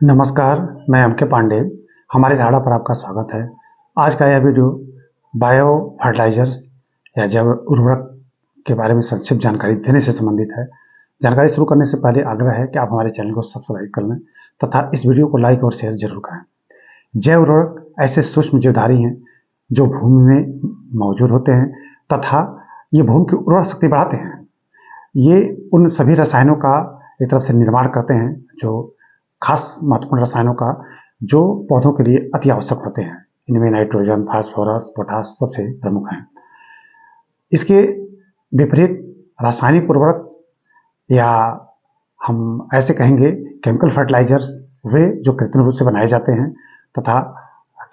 नमस्कार, मैं एम.के. पांडे। हमारी धारणा पर आपका स्वागत है। आज का यह वीडियो बायो फर्टिलाइजर्स या जैव उर्वरक के बारे में संक्षिप्त जानकारी देने से संबंधित है। जानकारी शुरू करने से पहले आग्रह है कि आप हमारे चैनल को सब्सक्राइब कर लें तथा इस वीडियो को लाइक और शेयर जरूर करें। जैव उर्वरक ऐसे सूक्ष्म जीवधारी हैं जो भूमि में मौजूद होते हैं तथा ये भूमि की उर्वरक शक्ति बढ़ाते हैं। ये उन सभी रसायनों का एक तरफ से निर्माण करते हैं, जो खास महत्वपूर्ण रसायनों का जो पौधों के लिए अति आवश्यक होते हैं। इनमें नाइट्रोजन, फास्फोरस, पोटास सबसे प्रमुख हैं। इसके विपरीत रासायनिक उर्वरक या हम ऐसे कहेंगे केमिकल फर्टिलाइजर्स, वे जो कृत्रिम रूप से बनाए जाते हैं तथा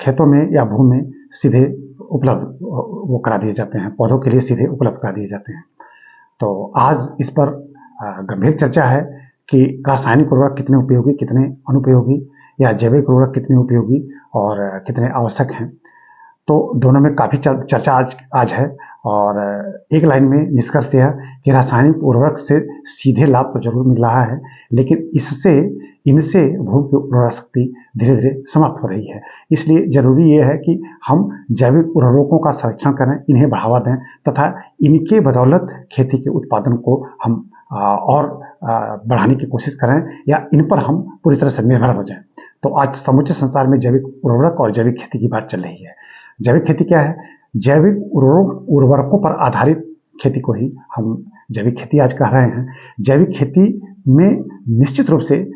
खेतों में या भूमि में सीधे उपलब्ध वो करा दिए जाते हैं, पौधों के लिए सीधे उपलब्ध करा दिए जाते हैं। तो आज इस पर गंभीर चर्चा है कि रासायनिक उर्वरक कितने उपयोगी, कितने अनुपयोगी, या जैविक उर्वरक कितने उपयोगी और कितने आवश्यक हैं। तो दोनों में काफ़ी चर्चा आज है। और एक लाइन में निष्कर्ष यह कि रासायनिक उर्वरक से सीधे लाभ तो जरूर मिल रहा है, लेकिन इनसे भूमि की उर्वरक शक्ति धीरे धीरे समाप्त हो रही है। इसलिए जरूरी यह है कि हम जैविक उर्वरकों का संरक्षण करें, इन्हें बढ़ावा दें तथा इनके बदौलत खेती के उत्पादन को हम और बढ़ाने की कोशिश करें, या इन पर हम पूरी तरह से निर्भर हो जाएं। तो आज समूचे संसार में जैविक उर्वरक और जैविक खेती की बात चल रही है। जैविक खेती क्या है? जैविक उर्वरकों पर आधारित खेती को ही हम जैविक खेती आज कह रहे हैं। जैविक खेती में निश्चित रूप से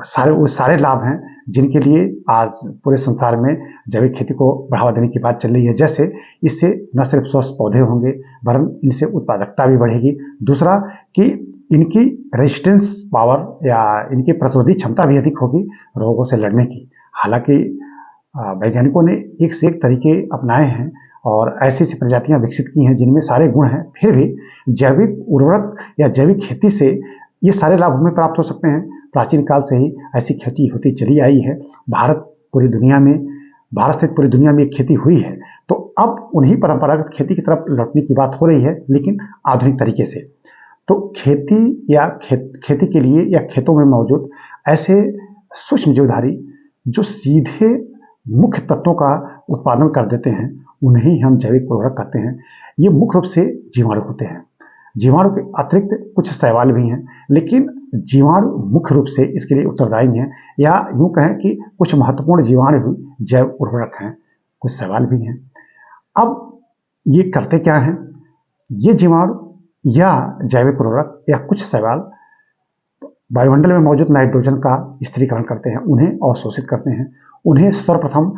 सारे लाभ हैं जिनके लिए आज पूरे संसार में जैविक खेती को बढ़ावा देने की बात चल रही है। जैसे इससे न सिर्फ स्वस्थ पौधे होंगे, वरन इनसे उत्पादकता भी बढ़ेगी। दूसरा कि इनकी रेजिस्टेंस पावर या इनकी प्रतिरोधी क्षमता भी अधिक होगी रोगों से लड़ने की। हालांकि वैज्ञानिकों ने एक से एक तरीके अपनाए हैं और ऐसी प्रजातियां विकसित की हैं जिनमें सारे गुण हैं, फिर भी जैविक उर्वरक या जैविक खेती से ये सारे लाभ हमें प्राप्त हो सकते हैं। प्राचीन काल से ही ऐसी खेती होती चली आई है। भारत सहित पूरी दुनिया में एक खेती हुई है। तो अब उन्हीं परंपरागत खेती की तरफ लौटने की बात हो रही है, लेकिन आधुनिक तरीके से। तो खेती या खेती के लिए या खेतों में मौजूद ऐसे सूक्ष्म जीवधारी जो सीधे मुख्य तत्वों का उत्पादन कर देते हैं, उन्हें हम जैविक उर्वरक कहते हैं। ये मुख्य रूप से जीवाणु होते हैं। जीवाणु के अतिरिक्त कुछ शैवाल भी हैं, लेकिन जीवाणु मुख्य रूप से इसके लिए उत्तरदायी हैं, या यूं कहें कि कुछ महत्वपूर्ण जीवाणु भी जैव उर्वरक हैं, कुछ शैवाल भी हैं। अब ये करते क्या हैं? ये जीवाणु या जैविक उर्वरक या कुछ शैवाल वायुमंडल में मौजूद नाइट्रोजन का स्थिरीकरण करते हैं, उन्हें अवशोषित करते हैं, उन्हें सर्वप्रथम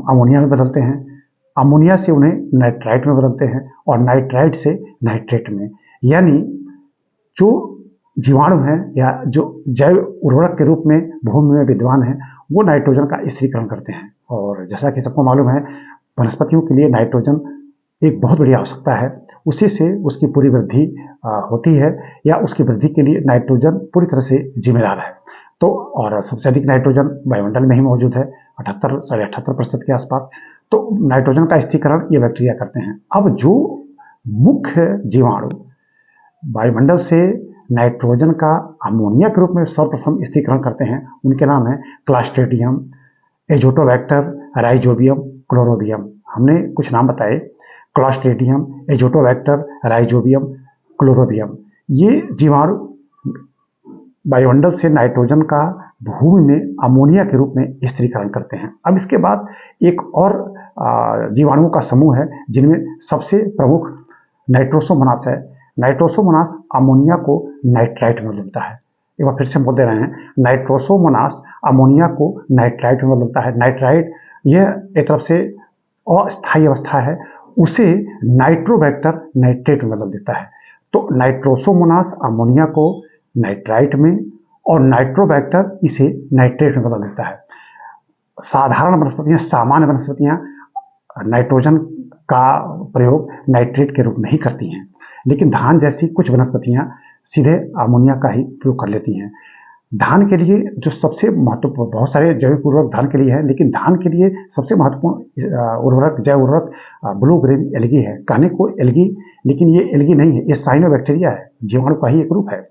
अमोनिया में बदलते हैं, अमोनिया से उन्हें नाइट्राइट में बदलते हैं और नाइट्राइट से नाइट्रेट में। यानी जो जीवाणु हैं या जो जैव उर्वरक के रूप में भूमि में विद्यमान हैं, वो नाइट्रोजन का स्थिरीकरण करते हैं। और जैसा कि सबको मालूम है, वनस्पतियों के लिए नाइट्रोजन एक बहुत बड़ी आवश्यकता है। उसी से उसकी पूरी वृद्धि होती है, या उसकी वृद्धि के लिए नाइट्रोजन पूरी तरह से जिम्मेदार है। तो और सबसे अधिक नाइट्रोजन वायुमंडल में ही मौजूद है, 78-78% के आसपास। तो नाइट्रोजन का स्थिरीकरण ये बैक्टीरिया करते हैं। अब जो मुख्य जीवाणु वायुमंडल से नाइट्रोजन का अमोनिया के रूप में सर्वप्रथम स्थिरीकरण करते हैं, उनके नाम है क्लॉस्ट्रिडियम, एजोटोबैक्टर, राइजोबियम, क्लोरोबियम। हमने कुछ नाम बताए, क्लॉस्ट्रिडियम, एजोटोबैक्टर, राइजोबियम, क्लोरोबियम। ये जीवाणु वायुमंडल से नाइट्रोजन का भूमि में अमोनिया के रूप में स्थिरीकरण करते हैं। अब इसके बाद एक और जीवाणुओं का समूह है जिनमें सबसे प्रमुख नाइट्रोसोमोनास है। नाइट्रोसोमोनास अमोनिया को नाइट्राइट में बदलता है। एक बार फिर से बोल दे रहे हैं, नाइट्रोसोमोनास अमोनिया को नाइट्राइट में बदलता है। नाइट्राइट यह एक तरफ से अस्थायी अवस्था है, उसे नाइट्रोबैक्टर नाइट्रेट में बदल देता है। तो नाइट्रोसोमोनास अमोनिया को नाइट्राइट में और नाइट्रोबैक्टर इसे नाइट्रेट में बदल देता है। साधारण वनस्पतियां, सामान्य वनस्पतियां नाइट्रोजन का प्रयोग नाइट्रेट के रूप में ही करती हैं, लेकिन धान जैसी कुछ वनस्पतियां सीधे अमोनिया का ही प्रयोग कर लेती हैं। धान के लिए जो सबसे महत्वपूर्ण, बहुत सारे जैविक उर्वरक धान के लिए है, लेकिन धान के लिए सबसे महत्वपूर्ण उर्वरक, जैव उर्वरक ब्लू ग्रीन एल्गी है। कहने को एल्गी, लेकिन ये एल्गी नहीं है, ये साइनोबैक्टीरिया है, जीवाणु का ही एक रूप है।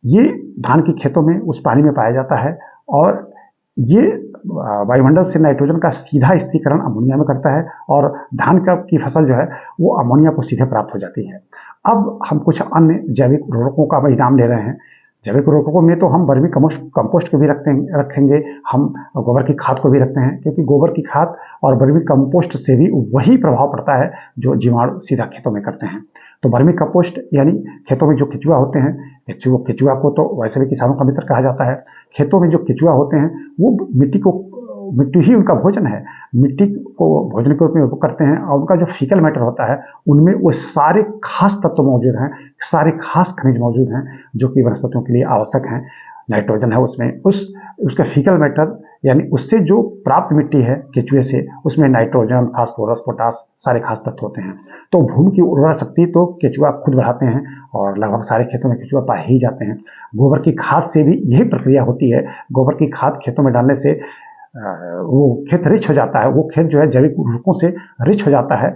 ये धान के खेतों में उस पानी में पाया जाता है और ये वायुमंडल से नाइट्रोजन का सीधा स्थिरीकरण अमोनिया में करता है और धान की फसल जो है वो अमोनिया को सीधे प्राप्त हो जाती है। अब हम कुछ अन्य जैविक उर्वरकों का नाम ले रहे हैं। जैविक उर्वरकों में तो हम वर्मी कंपोस्ट को भी रखेंगे, हम गोबर की खाद को भी रखते हैं, क्योंकि गोबर की खाद और वर्मी कंपोस्ट से भी वही प्रभाव पड़ता है जो जीवाणु सीधा खेतों में करते हैं। तो वर्मी कंपोस्ट यानी खेतों में जो केंचुआ होते हैं, केंचुआ को तो वैसे भी किसानों का मित्र कहा जाता है। खेतों में जो केंचुआ होते हैं वो मिट्टी ही उनका भोजन है, मिट्टी को भोजन के रूप में उपयोग करते हैं और उनका जो फीकल मैटर होता है उनमें वो सारे खास तत्व मौजूद हैं, सारे खास खनिज मौजूद हैं जो कि वनस्पतियों के लिए आवश्यक हैं। नाइट्रोजन है उसमें, उसका फीकल मैटर यानी उससे जो प्राप्त मिट्टी है केंचुए से, उसमें नाइट्रोजन, फास्फोरस, पोटास सारे खास तत्व होते हैं। तो भूमि की उर्वरा शक्ति तो केंचुआ खुद बढ़ाते हैं और लगभग सारे खेतों में केंचुआ पाए ही जाते हैं। गोबर की खाद से भी यही प्रक्रिया होती है। गोबर की खाद खेतों में डालने से वो खेत रिच हो जाता है, वो खेत जो है जैविक उर्वरकों से रिच हो जाता है,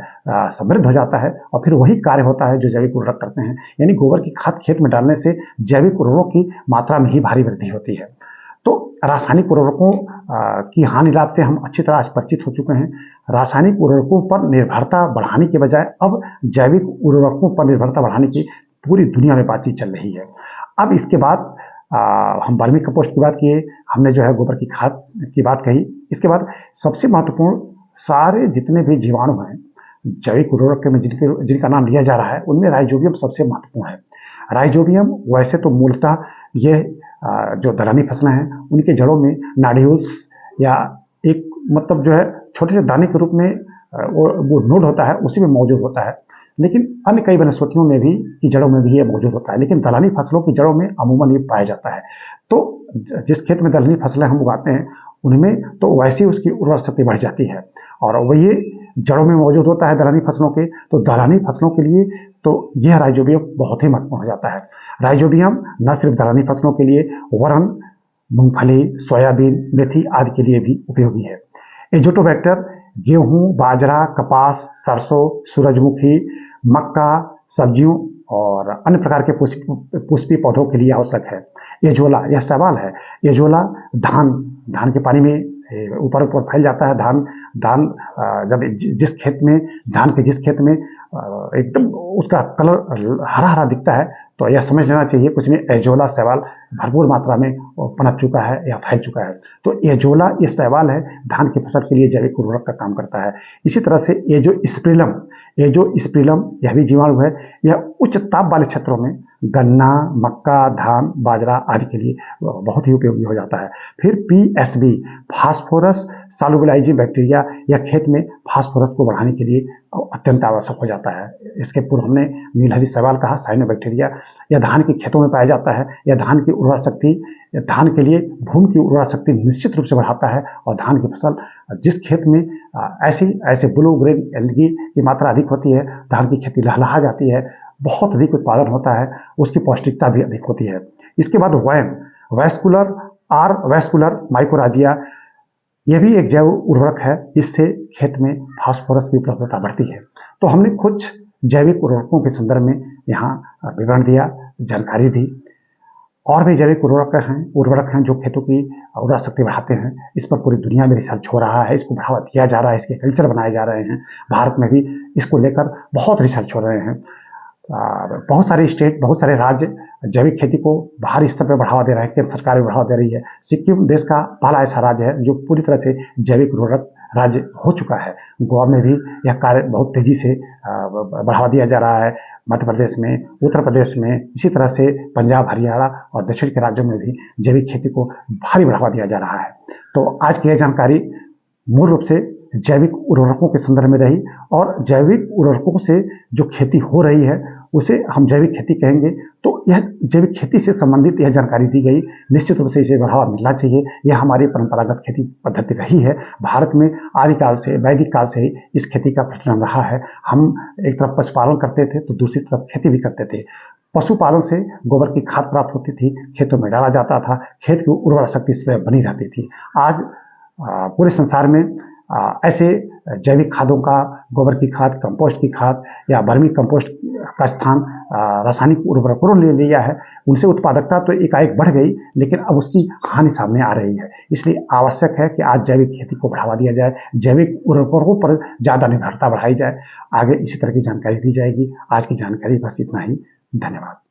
समृद्ध हो जाता है और फिर वही कार्य होता है जो जैविक उर्वरक करते हैं। यानी गोबर की खाद खेत में डालने से जैविक उर्वरकों की मात्रा में ही भारी वृद्धि होती है। तो रासायनिक उर्वरकों की हानि लाभ से हम अच्छी तरह परिचित हो चुके हैं। रासायनिक उर्वरकों पर निर्भरता बढ़ाने के बजाय अब जैविक उर्वरकों पर निर्भरता बढ़ाने की पूरी दुनिया में बातचीत चल रही है। अब इसके बाद हम वर्मी कंपोस्ट की बात किए, हमने जो है गोबर की खाद की बात कही। इसके बाद सबसे महत्वपूर्ण, सारे जितने भी जीवाणु हैं जैविक उर्वरक में जिनका नाम लिया जा रहा है उनमें राइजोबियम सबसे महत्वपूर्ण है। राइजोबियम वैसे तो मूलतः ये जो दलहनी फसलें हैं उनके जड़ों में नाड्यूल्स या एक मतलब जो है छोटे से दाने के रूप में वो नोड होता है, उसी में मौजूद होता है। लेकिन अन्य कई वनस्पतियों में भी की जड़ों में भी ये मौजूद होता है, लेकिन दलहनी फसलों की जड़ों में अमूमन ये पाया जाता है। तो जिस खेत में दलहनी फसलें हम उगाते हैं उनमें तो वैसे ही उसकी उर्वरा शक्ति बढ़ जाती है और वो ये जड़ों में मौजूद होता है दलहनी फसलों के। तो दलहनी फसलों के लिए तो यह राइजोबियम बहुत ही महत्वपूर्ण हो जाता है। राइजोबियम न सिर्फ दलहनी फसलों के लिए वरन मूंगफली, सोयाबीन, मेथी आदि के लिए भी उपयोगी है। एजोटोबैक्टर गेहूं, बाजरा, कपास, सरसों, सूरजमुखी, मक्का, सब्जियों और अन्य प्रकार के पुष्पी पौधों के लिए आवश्यक है। एजोला, यह सवाल है, एजोला धान के पानी में ऊपर ऊपर फैल जाता है। धान जब जिस खेत में एकदम उसका कलर हरा हरा दिखता है तो यह समझ लेना चाहिए कुछ में एजोला शैवाल भरपूर मात्रा में पनप चुका है या फैल चुका है। तो एजोला ये शैवाल है, धान की फसल के लिए जैविक उर्वरक का काम करता है। इसी तरह से एजोस्पिरिलम यह भी जीवाणु है। यह उच्च ताप वाले क्षेत्रों में गन्ना, मक्का, धान, बाजरा आदि के लिए बहुत ही उपयोगी हो जाता है। फिर पीएसबी फास्फोरस सॉल्युबलाइजिंग बैक्टीरिया, यह खेत में फास्फोरस को बढ़ाने के लिए अत्यंत आवश्यक हो जाता है। इसके पूर्व हमने नीलहरी शैवाल कहा, साइनोबैक्टीरिया, यह धान के खेतों में पाया जाता है। यह धान की उर्वरा शक्ति, धान के लिए भूमि की उर्वरा शक्ति निश्चित रूप से बढ़ाता है और धान की फसल जिस खेत में ऐसे ब्लू ग्रीन एल्गी की मात्रा अधिक होती है, धान की खेती लहलहा जाती है, बहुत अधिक उत्पादन होता है, उसकी पौष्टिकता भी अधिक होती है। इसके बाद वैस्कुलर माइकोराजिया, यह भी एक जैव उर्वरक है, इससे खेत में फास्फोरस की उपलब्धता बढ़ती है। तो हमने कुछ जैविक उर्वरकों के संदर्भ में यहाँ विवरण दिया, जानकारी दी। और भी जैविक उर्वरक हैं जो खेतों की उर्वरा शक्ति बढ़ाते हैं। इस पर पूरी दुनिया में रिसर्च हो रहा है, इसको बढ़ावा दिया जा रहा है, इसके कल्चर बनाए जा रहे हैं। भारत में भी इसको लेकर बहुत रिसर्च हो रहे हैं। बहुत सारे स्टेट, बहुत सारे राज्य जैविक खेती को बाहरी स्तर पर बढ़ावा दे रहे हैं, केंद्र सरकार भी बढ़ावा दे रही है। सिक्किम देश का पहला ऐसा राज्य है जो पूरी तरह से जैविक उर्वरक राज्य हो चुका है। गोवा में भी यह कार्य बहुत तेजी से बढ़ावा दिया जा रहा है। मध्य प्रदेश में, उत्तर प्रदेश में, इसी तरह से पंजाब, हरियाणा और दक्षिण के राज्यों में भी जैविक खेती को भारी बढ़ावा दिया जा रहा है। तो आज की यह जानकारी मूल रूप से जैविक उर्वरकों के संदर्भ में रही और जैविक उर्वरकों से जो खेती हो रही है उसे हम जैविक खेती कहेंगे। तो यह जैविक खेती से संबंधित यह जानकारी दी गई। निश्चित रूप से इसे बढ़ावा मिलना चाहिए। यह हमारी परंपरागत खेती पद्धति रही है। भारत में आदिकाल से, वैदिक काल से ही इस खेती का प्रचलन रहा है। हम एक तरफ पशुपालन करते थे तो दूसरी तरफ खेती भी करते थे। पशुपालन से गोबर की खाद प्राप्त होती थी, खेतों में डाला जाता था, खेत की उर्वरा शक्ति से बनी रहती थी। आज पूरे संसार में ऐसे जैविक खादों का, गोबर की खाद, कंपोस्ट की खाद या वर्मी कंपोस्ट का स्थान रासायनिक उर्वरकों ने ले लिया है, उनसे उत्पादकता तो एकाएक बढ़ गई, लेकिन अब उसकी हानि सामने आ रही है। इसलिए आवश्यक है कि आज जैविक खेती को बढ़ावा दिया जाए, जैविक उर्वरकों पर ज़्यादा निर्भरता बढ़ाई जाए। आगे इसी तरह की जानकारी दी जाएगी। आज की जानकारी बस इतना ही। धन्यवाद।